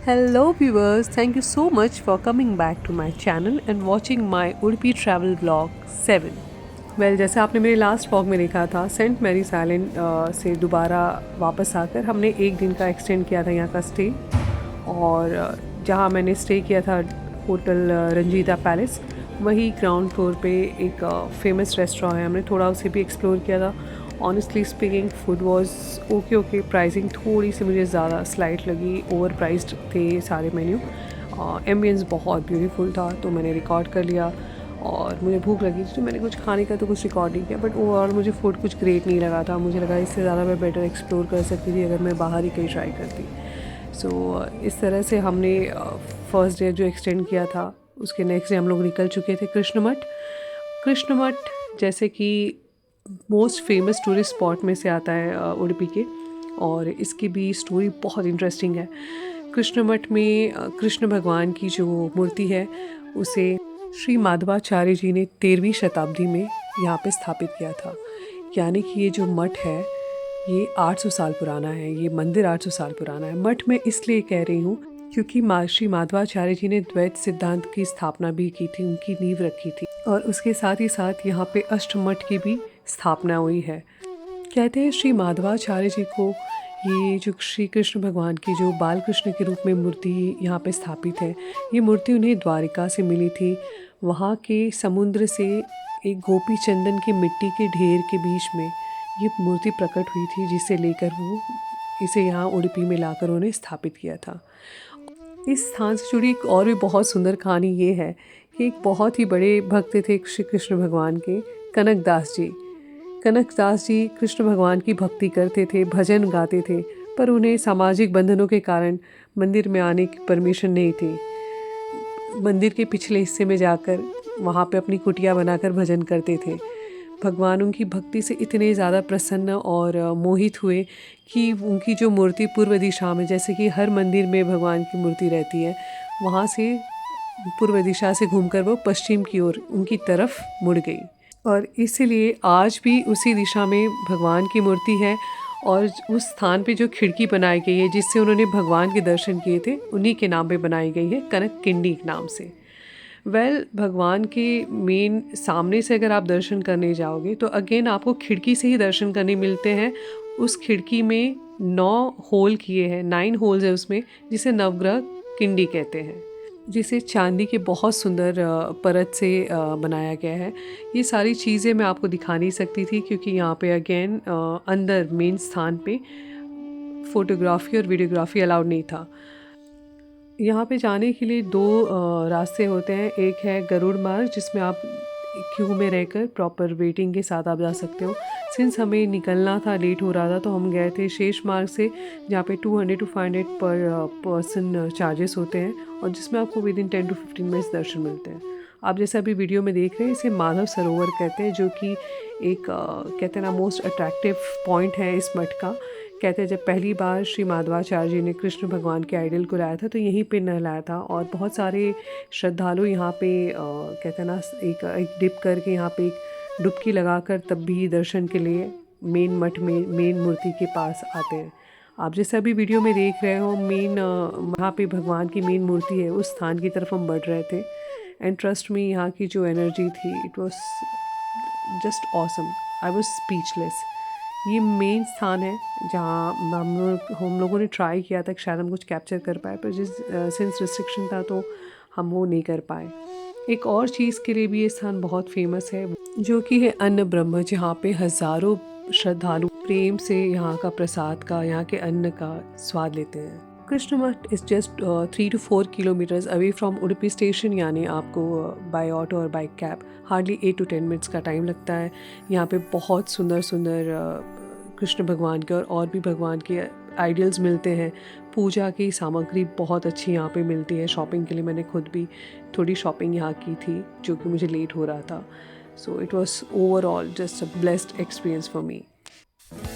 Hello viewers, thank you so much for coming back to my channel and watching my Udupi travel vlog 7. जैसे आपने मेरे last vlog में देखा था, Saint Mary's island से दोबारा वापस आकर हमने एक दिन का एक्सटेंड किया था यहाँ का स्टे। और जहाँ मैंने स्टे किया था होटल रंजीता पैलेस, वही ग्राउंड फ्लोर पे एक फेमस रेस्टोरेंट है, हमने थोड़ा उसे भी एक्सप्लोर किया था। Honestly speaking food was okay. Pricing थोड़ी सी मुझे ज़्यादा स्लाइट लगी, ओवर प्राइस्ड थे सारे मेन्यू। एम्बियंस बहुत ब्यूटीफुल था तो मैंने रिकॉर्ड कर लिया, और मुझे भूख लगी तो मैंने कुछ खाने का तो कुछ रिकॉर्ड नहीं किया। बट ओवरऑल मुझे फूड कुछ ग्रेट नहीं लगा था, मुझे लगा इससे ज़्यादा मैं बेटर एक्सप्लोर कर सकती थी अगर मैं बाहर ही कहीं ट्राई करती। इस तरह से हमने फर्स्ट डे जो एक्सटेंड किया था, उसके नेक्स्ट डे हम लोग निकल चुके थे कृष्ण मठ जैसे कि मोस्ट फेमस टूरिस्ट स्पॉट में से आता है उडुपी के, और इसकी भी स्टोरी बहुत इंटरेस्टिंग है। कृष्ण मठ में कृष्ण भगवान की जो मूर्ति है उसे श्री माधवाचार्य जी ने 13वीं शताब्दी में यहाँ पे स्थापित किया था। यानी कि ये जो मठ है ये 800 साल पुराना है, ये मंदिर 800 साल पुराना है। मठ में इसलिए कह रही हूँ क्योंकि श्री माधवाचार्य जी ने द्वैत सिद्धांत की स्थापना भी की थी, उनकी नींव रखी थी, और उसके साथ ही साथ यहाँ पे अष्टमठ की भी स्थापना हुई है। कहते हैं श्री माधवाचार्य जी को ये जो श्री कृष्ण भगवान की जो बाल कृष्ण के रूप में मूर्ति यहाँ पे स्थापित है, ये मूर्ति उन्हें द्वारिका से मिली थी। वहाँ के समुद्र से एक गोपी चंदन की मिट्टी के ढेर के बीच में ये मूर्ति प्रकट हुई थी, जिसे लेकर वो इसे यहाँ उडुपी में लाकर उन्हें स्थापित किया था। इस स्थान से जुड़ी एक और भी बहुत सुंदर कहानी ये है कि एक बहुत ही बड़े भक्त थे श्री कृष्ण भगवान के, कनकदास जी कृष्ण भगवान की भक्ति करते थे, भजन गाते थे, पर उन्हें सामाजिक बंधनों के कारण मंदिर में आने की परमिशन नहीं थी। मंदिर के पिछले हिस्से में जाकर वहाँ पे अपनी कुटिया बनाकर भजन करते थे। भगवान उनकी भक्ति से इतने ज़्यादा प्रसन्न और मोहित हुए कि उनकी जो मूर्ति पूर्व दिशा में, जैसे कि हर मंदिर में भगवान की मूर्ति रहती है, वहाँ से पूर्व दिशा से घूमकर वो पश्चिम की ओर उनकी तरफ मुड़ गई। और इसीलिए आज भी उसी दिशा में भगवान की मूर्ति है, और उस स्थान पे जो खिड़की बनाई गई है जिससे उन्होंने भगवान के दर्शन किए थे, उन्हीं के नाम पे बनाई गई है, कनक किंडी के नाम से। भगवान के मेन सामने से अगर आप दर्शन करने जाओगे तो अगेन आपको खिड़की से ही दर्शन करने मिलते हैं। उस खिड़की में 9 होल किए हैं, 9 होल्स है उसमें, जिसे नवग्रह किंडी कहते हैं, जिसे चांदी के बहुत सुंदर परत से बनाया गया है। ये सारी चीज़ें मैं आपको दिखा नहीं सकती थी क्योंकि यहाँ पे अगेन अंदर मेन स्थान पे फ़ोटोग्राफी और वीडियोग्राफी अलाउड नहीं था। यहाँ पे जाने के लिए 2 रास्ते होते हैं। एक है गरुड़ मार्ग, जिसमें आप क्यू में रहकर प्रॉपर वेटिंग के साथ आप जा सकते हो। सिंस हमें निकलना था, लेट हो रहा था, तो हम गए थे शेष मार्ग से, जहाँ पे 200 to 500 पर पर्सन चार्जेस होते हैं, और जिसमें आपको विद इन 10 to 15 मिनट्स दर्शन मिलते हैं। आप जैसे अभी वीडियो में देख रहे हैं, इसे माधव सरोवर कहते हैं, जो कि एक कहते हैं ना मोस्ट अट्रैक्टिव पॉइंट है इस मठ का। कहते हैं जब पहली बार श्री माधवाचार्य जी ने कृष्ण भगवान के आइडल को लाया था तो यहीं पे नहलाया था, और बहुत सारे श्रद्धालु यहाँ पे कहते हैं ना एक डिप करके यहाँ पे एक डुबकी लगाकर तब भी दर्शन के लिए मेन मठ में मेन मूर्ति के पास आते हैं। आप जैसे अभी वीडियो में देख रहे हो, मेन वहाँ पे भगवान की मेन मूर्ति है, उस स्थान की तरफ हम बढ़ रहे थे। एंड ट्रस्ट में यहाँ की जो एनर्जी थी, it was just awesome. I was speechless. ये मेन स्थान है जहाँ हम लोगों ने ट्राई किया था कि शायद हम कुछ कैप्चर कर पाए, पर सिंस रिस्ट्रिक्शन था तो हम वो नहीं कर पाए। एक और चीज़ के लिए भी ये स्थान बहुत फेमस है, जो कि है अन्न ब्रह्म, जहाँ पे हज़ारों श्रद्धालु प्रेम से यहाँ का प्रसाद का, यहाँ के अन्न का स्वाद लेते हैं। कृष्ण मठ is just 3 to 4 kilometres away from Udupi station, यानी आपको बाय ऑटो और by cab hardly 8 to 10 minutes का टाइम लगता है। यहाँ पे बहुत सुंदर कृष्ण भगवान के और भी भगवान के आइडियल्स मिलते हैं। पूजा की सामग्री बहुत अच्छी यहाँ पे मिलती है। शॉपिंग के लिए मैंने खुद भी थोड़ी शॉपिंग यहाँ की थी, जो कि मुझे लेट हो रहा था। So it was overall just a blessed experience for me.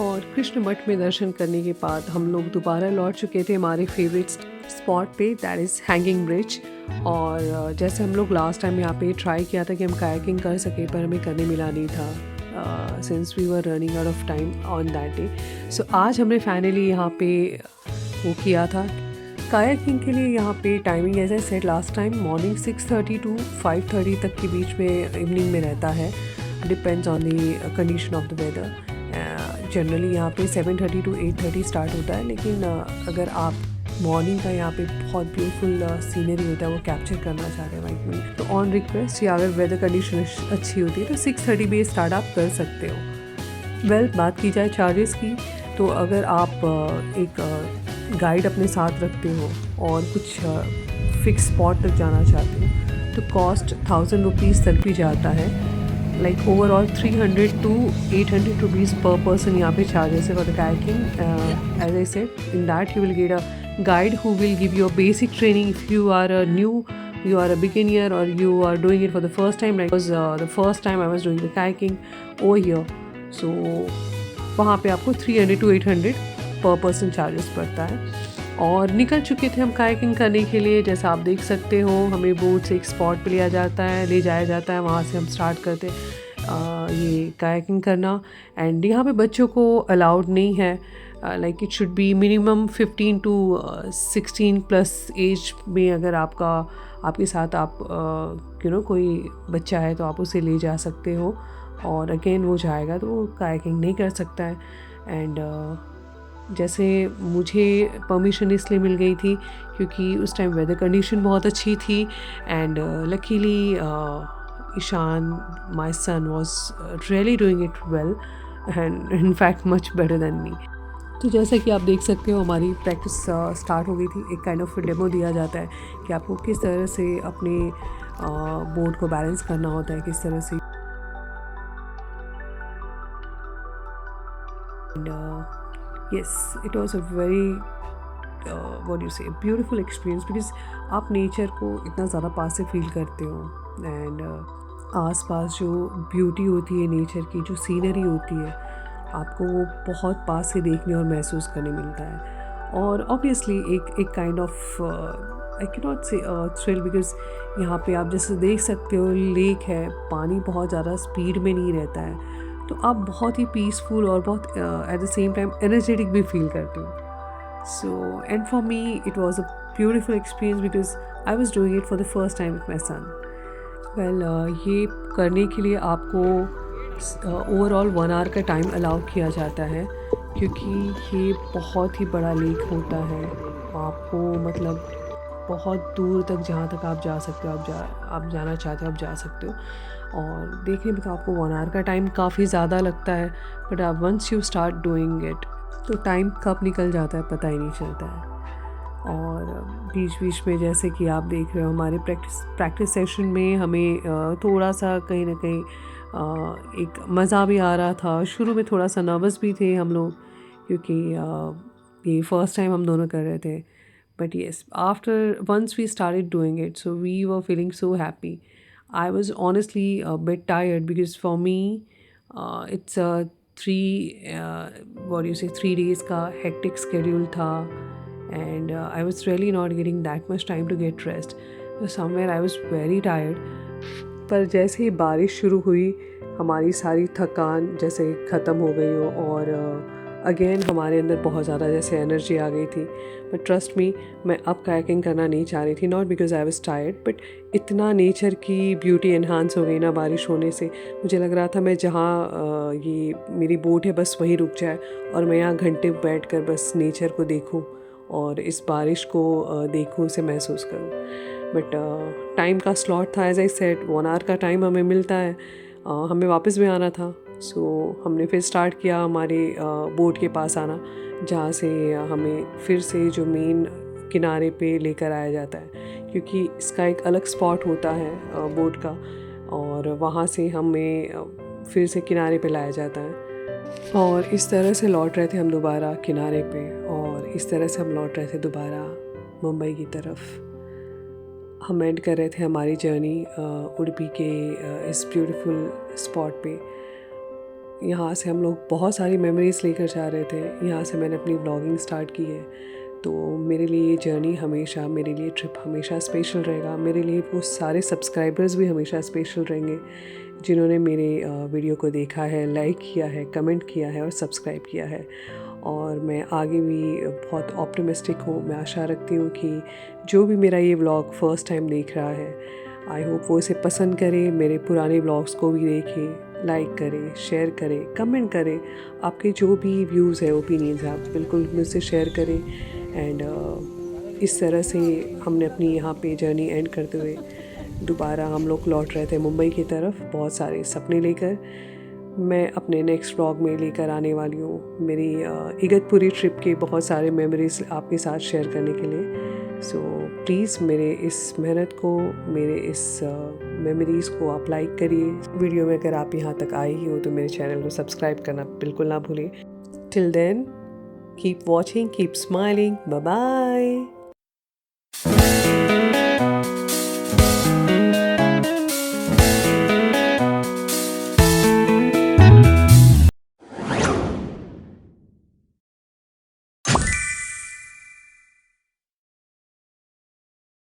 और कृष्ण मठ में दर्शन करने के बाद हम लोग दोबारा लौट चुके थे हमारे फेवरेट स्पॉट पे, दैट इज़ हैंगिंग ब्रिज। और जैसे हम लोग लास्ट टाइम यहाँ पे ट्राई किया था कि हम कायाकिंग कर सके, पर हमें करने मिला नहीं था since we were running out of time on that day. So आज हमने फाइनली यहाँ पे वो किया था, कायाकिंग के लिए यहाँ पे timing as I said last time morning 6:30 to 5:30 तक के बीच में इवनिंग में रहता है, depends on the condition of the weather. Generally यहाँ पे 7:30 to 8:30 स्टार्ट होता है, लेकिन अगर आप मॉर्निंग का यहाँ पे बहुत ब्यूटीफुल सीनरी होता है वो कैप्चर करना चाह रहे हैं वाइट में, तो ऑन रिक्वेस्ट या अगर वेदर कंडीशन अच्छी होती है तो 6:30 भी स्टार्ट आप कर सकते हो। बात की जाए चार्जेस की, तो अगर आप एक गाइड अपने साथ रखते हो और कुछ फिक्स स्पॉट तक जाना चाहते हो तो कॉस्ट 1000 रुपीज़ तक भी जाता है। Like overall 300 to 800 rupees per person यहाँ पे चार्जेस है for the kayaking. As I said in that you will get a guide who will give you a basic training if you are you are a beginner or you are doing it for the first time, like was the first time I was doing the kayaking over here, so वहाँ पे आपको 300 to 800 पर person charges पड़ता है। और निकल चुके थे हम कायाकिंग करने के लिए, जैसा आप देख सकते हो हमें बोट से एक स्पॉट पे ले जाया जाता है, वहाँ से हम स्टार्ट करते ये कायाकिंग करना। एंड यहाँ पे बच्चों को अलाउड नहीं है, like it should be minimum 15 to 16 plus age में। अगर आपके साथ आप कोई बच्चा है तो आप उसे ले जा सकते हो, और अगेन वो जाएगा तो वो कायाकिंग नहीं कर सकता है। एंड जैसे मुझे परमिशन इसलिए मिल गई थी क्योंकि उस टाइम वेदर कंडीशन बहुत अच्छी थी, and luckily Ishan my son was really doing it well and in fact much better than me. तो जैसा कि आप देख सकते हो हमारी प्रैक्टिस स्टार्ट हो गई थी। एक काइंड ऑफ डेमो दिया जाता है कि आपको किस तरह से अपने बोर्ड को बैलेंस करना होता है, किस तरह से। Yes, it was a very what you से ब्यूटीफुल एक्सपीरियंस, बिकॉज आप नेचर को इतना ज़्यादा पास से फील करते हो, एंड आसपास जो ब्यूटी होती है नेचर की, जो सीनरी होती है, आपको वो बहुत पास से देखने और महसूस करने मिलता है। और ऑब्वियसली एक kind of I can not से थ्रिल, बिकॉज यहाँ पे आप जैसे देख सकते हो लेक है, पानी बहुत ज़्यादा स्पीड में नहीं रहता है, तो आप बहुत ही पीसफुल और बहुत at the same time energetic भी फील करते हो। So and for me it was a beautiful experience because I was doing it for the first time with my son. Well ये करने के लिए आपको ओवरऑल 1 आवर का टाइम अलाउ किया जाता है, क्योंकि ये बहुत ही बड़ा लेक होता है। आपको मतलब बहुत दूर तक, जहाँ तक आप जा सकते हो, आप जाना चाहते हो आप जा सकते हो। और देखने में तो आपको 1 आवर का टाइम काफ़ी ज़्यादा लगता है, बट आप once you start doing it तो टाइम कब निकल जाता है पता ही नहीं चलता है। और बीच बीच में जैसे कि आप देख रहे हो हमारे प्रैक्टिस सेशन में हमें थोड़ा सा कहीं ना कहीं एक मज़ा भी आ रहा था। शुरू में थोड़ा सा नर्वस भी थे हम लोग, क्योंकि ये फर्स्ट टाइम हम दोनों कर रहे थे। But yes, after once we started doing it, so we were feeling so happy. I was honestly bit tired because for me it's 3 days का हेक्टिक स्केड्यूल था, and I was really not getting that much time to get rest. So somewhere I was very tired. पर जैसे ही बारिश शुरू हुई हमारी सारी थकान जैसे ख़त्म हो गई हो, और अगेन हमारे अंदर बहुत ज़्यादा जैसे एनर्जी आ गई थी। बट ट्रस्ट मी, मैं अब कायाकिंग करना नहीं चाह रही थी, not because I was tired, but इतना नेचर की ब्यूटी एनहांस हो गई ना बारिश होने से। मुझे लग रहा था मैं जहाँ ये मेरी बोट है बस वहीं रुक जाए और मैं यहाँ घंटे बैठ कर बस नेचर को देखूँ और इस बारिश को देखूँ, उसे महसूस करूँ। बट टाइम का स्लॉट था, एज आई सेड 1 आवर का टाइम हमें मिलता है, हमें वापस भी आना था। सो हमने फिर स्टार्ट किया हमारे बोट के पास आना, जहाँ से हमें फिर से जो मेन किनारे पे लेकर आया जाता है, क्योंकि इसका एक अलग स्पॉट होता है बोट का, और वहाँ से हमें फिर से किनारे पे लाया जाता है। और इस तरह से लौट रहे थे हम दोबारा किनारे पे, और इस तरह से हम लौट रहे थे दोबारा मुंबई की तरफ। हम एंड कर रहे थे हमारी जर्नी उडुपी के इस ब्यूटीफुल स्पॉट पे। यहाँ से हम लोग बहुत सारी मेमोरीज़ लेकर जा रहे थे। यहाँ से मैंने अपनी व्लॉगिंग स्टार्ट की है, तो मेरे लिए ये जर्नी हमेशा, मेरे लिए ट्रिप हमेशा स्पेशल रहेगा। मेरे लिए वो सारे सब्सक्राइबर्स भी हमेशा स्पेशल रहेंगे जिन्होंने मेरे वीडियो को देखा है, लाइक किया है, कमेंट किया है और सब्सक्राइब किया है। और मैं आगे भी बहुत ऑप्टिमिस्टिक हूँ। मैं आशा रखती हूँ कि जो भी मेरा ये व्लॉग फर्स्ट टाइम देख रहा है, आई होप वो इसे पसंद करे, मेरे पुराने व्लॉग्स को भी देखे, लाइक करें, शेयर करें, कमेंट करें। आपके जो भी व्यूज़ है, ओपिनियंस है, आप बिल्कुल मुझसे शेयर करें। एंड इस तरह से हमने अपनी यहाँ पे जर्नी एंड करते हुए दोबारा हम लोग लौट रहे थे मुंबई की तरफ, बहुत सारे सपने लेकर। मैं अपने नेक्स्ट व्लॉग में लेकर आने वाली हूँ मेरी इगतपुरी ट्रिप के बहुत सारे मेमोरीज आपके साथ शेयर करने के लिए। सो प्लीज़ मेरे इस मेहनत को, मेरे इस मेमोरीज़ को आप लाइक करिए। वीडियो में अगर आप यहाँ तक आए ही हो तो मेरे चैनल को सब्सक्राइब करना बिल्कुल ना भूलें। Till then, keep watching, keep smiling, bye bye.